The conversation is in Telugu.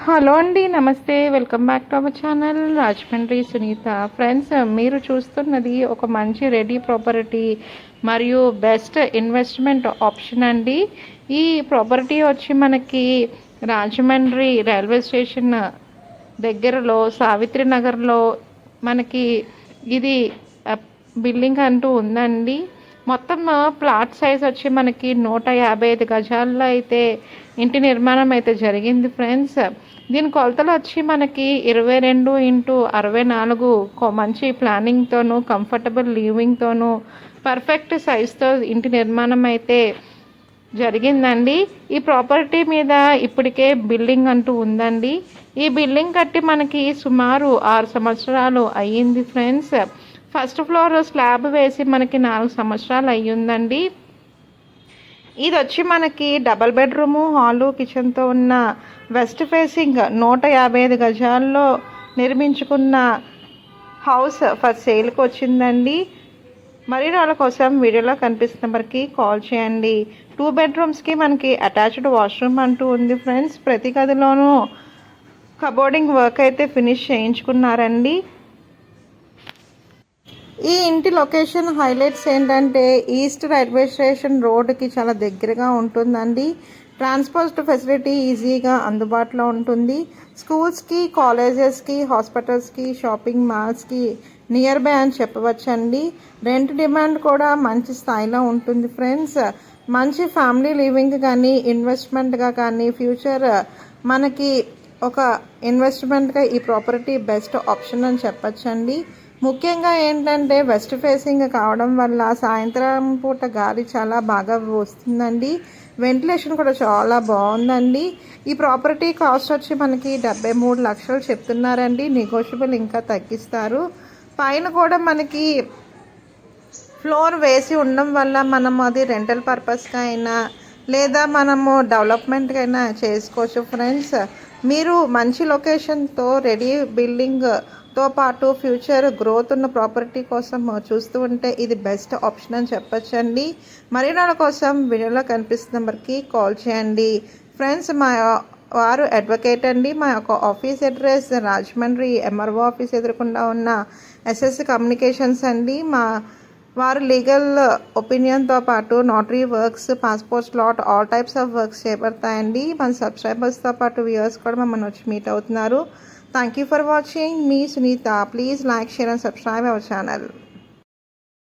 హలో అండి, నమస్తే. Welcome back to our channel Rajahmundry Sunitha. Friends, మీరు చూస్తున్నది ఒక మంచి రెడీ ప్రాపర్టీ మరియు బెస్ట్ ఇన్వెస్ట్మెంట్ ఆప్షన్ అండి. ఈ ప్రాపర్టీ వచ్చి మనకి రాజమండ్రి రైల్వే స్టేషన్ దగ్గరలో సావిత్రి నగర్లో మనకి ఇది బిల్డింగ్ అంటూ ఉందండి. మొత్తం ప్లాట్ సైజ్ వచ్చి మనకి 155 గజాల్లో అయితే ఇంటి నిర్మాణం అయితే జరిగింది ఫ్రెండ్స్. దీని కొలతలు వచ్చి మనకి 22x64 మంచి ప్లానింగ్తోనూ కంఫర్టబుల్ లివింగ్తోనూ పర్ఫెక్ట్ సైజ్తో ఇంటి నిర్మాణం అయితే జరిగిందండి. ఈ ప్రాపర్టీ మీద ఇప్పటికే బిల్డింగ్ అంటూ ఉందండి. ఈ బిల్డింగ్ కట్టి మనకి సుమారు 6 సంవత్సరాలు అయ్యింది ఫ్రెండ్స్. ఫస్ట్ ఫ్లోర్ స్లాబ్ వేసి మనకి 4 సంవత్సరాలు అయ్యిందండి. ఇది వచ్చి మనకి డబల్ బెడ్రూము, హాలు, కిచెన్తో ఉన్న వెస్ట్ ఫేసింగ్ 155 గజాల్లో నిర్మించుకున్న హౌస్ ఫర్ సేల్కి వచ్చిందండి. మరిన్ని వాళ్ళ కోసం వీడియోలో కనిపిస్తున్న నెంబర్కి కాల్ చేయండి. 2 బెడ్రూమ్స్కి మనకి అటాచ్డ్ వాష్రూమ్ అంటూ ఉంది ఫ్రెండ్స్. ప్రతి గదిలోనూ కబోర్డింగ్ వర్క్ అయితే ఫినిష్ చేయించుకున్నారండి. ఈ ఇంటి లొకేషన్ హైలైట్స్ ఏంటంటే ఈస్ట్ రైల్వే స్టేషన్ రోడ్డుకి చాలా దగ్గరగా ఉంటుందండి. ట్రాన్స్పోర్ట్ ఫెసిలిటీ ఈజీగా అందుబాటులో ఉంటుంది. స్కూల్స్కి, కాలేజెస్కి, హాస్పిటల్స్కి, షాపింగ్ మాల్స్కి నియర్ బై అని చెప్పవచ్చండి. రెంట్ డిమాండ్ కూడా మంచి స్థాయిలో ఉంటుంది ఫ్రెండ్స్. మంచి ఫ్యామిలీ లివింగ్ కానీ ఇన్వెస్ట్మెంట్గా కానీ ఫ్యూచర్ మనకి ఒక ఇన్వెస్ట్మెంట్గా ఈ ప్రాపర్టీ బెస్ట్ ఆప్షన్ అని చెప్పచ్చండి. ముఖ్యంగా ఏంటంటే వెస్ట్ ఫేసింగ్ కావడం వల్ల సాయంత్రం పూట గాలి చాలా బాగా వస్తుందండి. వెంటిలేషన్ కూడా చాలా బాగుందండి. ఈ ప్రాపర్టీ కాస్ట్ వచ్చి మనకి 73 లక్షలు చెప్తున్నారండి. నెగోషియబుల్ ఇంకా తగ్గిస్తారు. పైన కూడా మనకి ఫ్లోర్ వేసి ఉండడం వల్ల మనం అది రెంటల్ పర్పస్గా అయినా లేదా మనము డెవలప్మెంట్గా అయినా చేసుకోవచ్చు ఫ్రెండ్స్. మీరు మంచి లొకేషన్తో రెడీ బిల్డింగ్తో పాటు ఫ్యూచర్ గ్రోత్ ఉన్న ప్రాపర్టీ కోసం చూస్తూ ఉంటే ఇది బెస్ట్ ఆప్షన్ అని చెప్పచ్చండి. మరిన్ని కోసం వీడియోలో కనిపిస్తున్న నెంబర్కి కాల్ చేయండి ఫ్రెండ్స్. మా వారు అడ్వకేట్ అండి. మా యొక్క office address Rajahmundry MRO office ఎదురుకుండా ఉన్న ఎస్ఎస్ కమ్యూనికేషన్స్ అండి. మా వారు లీగల్ ఒపీనియన్తో పాటు notary works, passport slot all types of works చేపడతాయండి. మన సబ్స్క్రైబర్స్తో పాటు వ్యూవర్స్ కూడా మమ్మల్ని వచ్చి మీట్ అవుతున్నారు. Thank you for watching. మీ Sunitha. Please like, share and subscribe our channel.